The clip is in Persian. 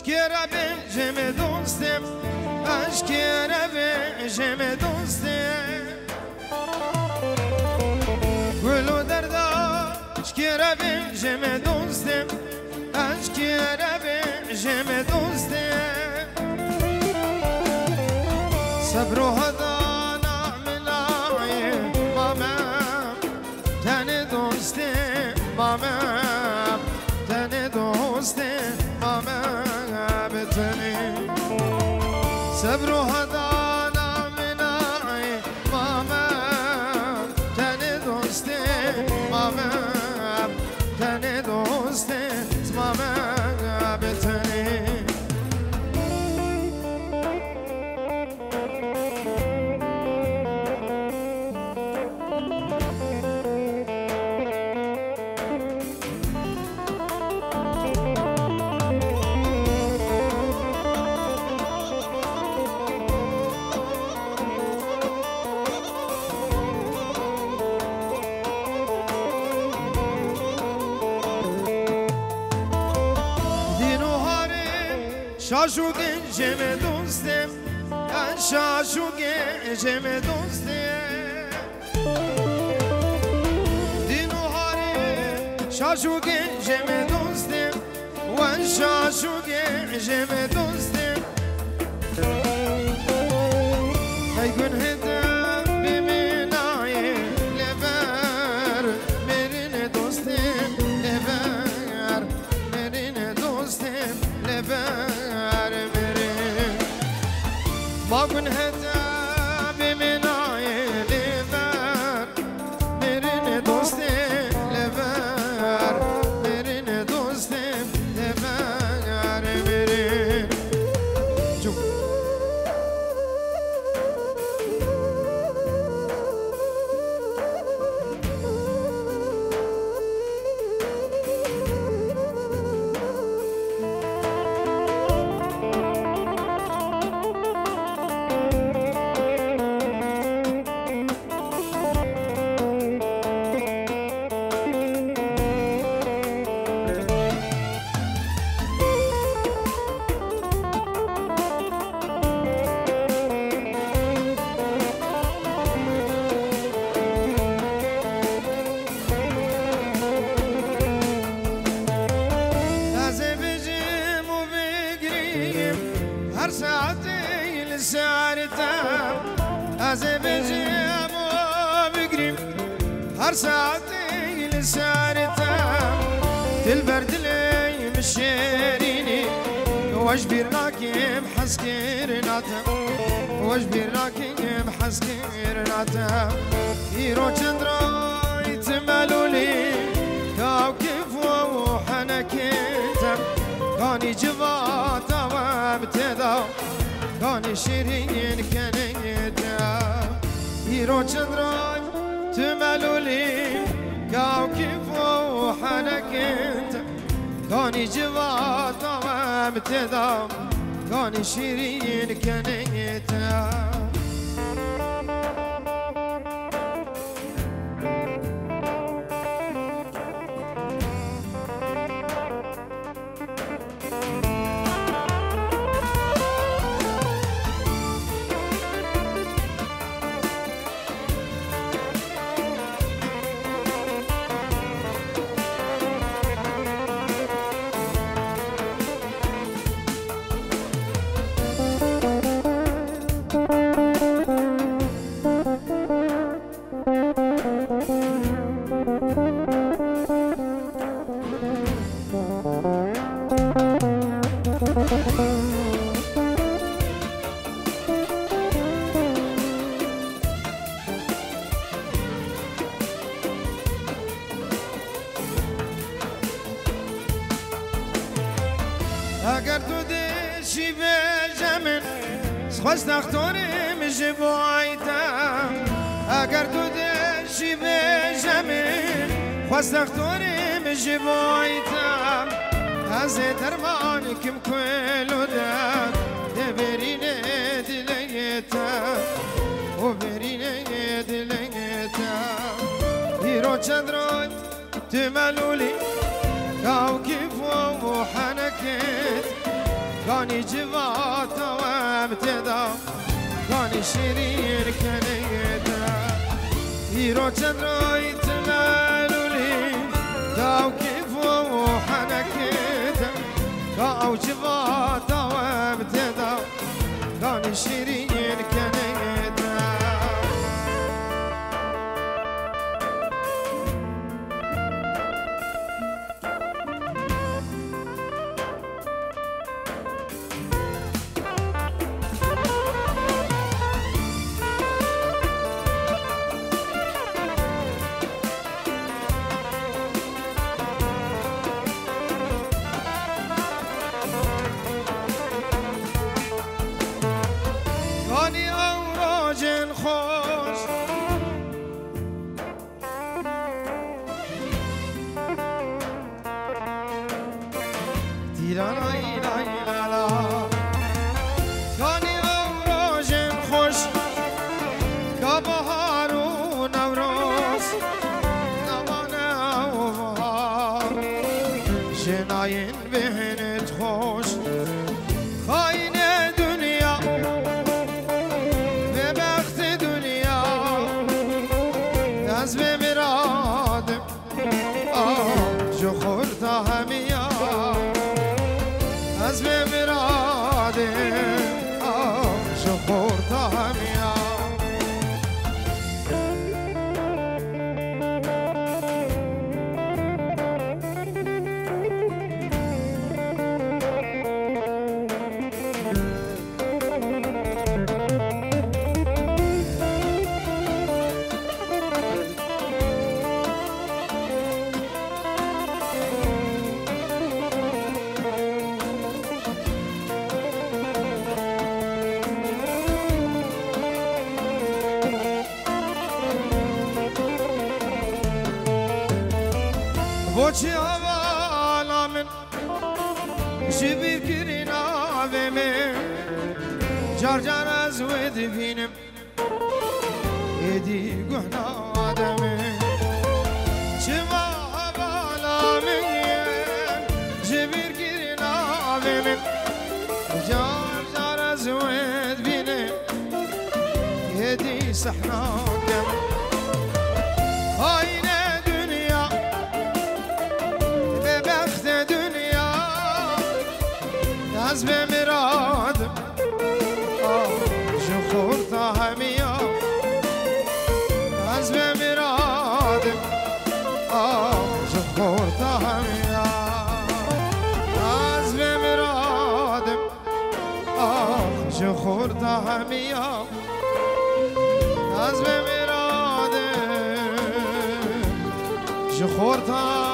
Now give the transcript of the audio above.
اشکره بنجم دوستم اشکره بنجم دوستم گلو دردا اشکره بنجم دوستم اشکره بنجم دوستم صبر و هدانا ملای مامم تن دوستم مامم تن دوستم مامم بتنی صبر و هدانا ملای مامم تن دوستم مامم تن دوستم مامم بتنی شاشو گنجم دوستم شاشو گنجم دوستم دینو هاری شاشو گنجم دوستم و شاشو گنجم دوستم هیگون هدم بمینای لبر مرین دوستم لبر مرین دوستم لبر ما كن هدا بمناي لبر مرين دوستي لبر مرين دوستي لبر مرين شوف هر ساعتي لسارتها أزبجيم وبقريم هر ساعتي لسارتها تلبرد لي مشيريني واجبرناكي محسكرناتا واجبرناكي محسكرناتا يرو چندراي تملولي كوكب وحنكتا كاني جواتا وابتدا كاني شيرين كنيتا يرو چندراي تملولي كوكب وحنكتا كاني جواتا وابتدا كاني شيرين كنيتا اگر تو دشی به جمن خواست اختارم جبایتم اگر تو دشی به جمن خواست اختارم جبایتم از درمان کم کلو دم دبرینه دلیتم و برینه دلیتم هیرو چندران تملولی كوكب وحنكت كاني جوات وابتدا كاني شيرين كنيدا هيرو تدري تمالولي داو كيف وحنكيدا كاو جوات وابتدا كاني شيرين كنيدا كاني أوراج خوش تيرا لا لا لا لا كاني أوراج خوش كبهار ونوروز نوانا وبهار شناين بهنت خوش خاينة دنيا ببخت دنيا از به مرادم جو خورتا همیا از به مرادم جو خورتا همیا بوچی حوالا من جبیر کرین آوه من جار جار از ود بینم ایدی گهنا آدمه چما حوالا من جبیر کرین آوه من جار جار از ود بینم ایدی سحنا آدمه از به مرادم جو خورتا همیا از به مرادم جو خورتا همیا از به مرادم جو خورتا همیا از به مرادم جو خورتا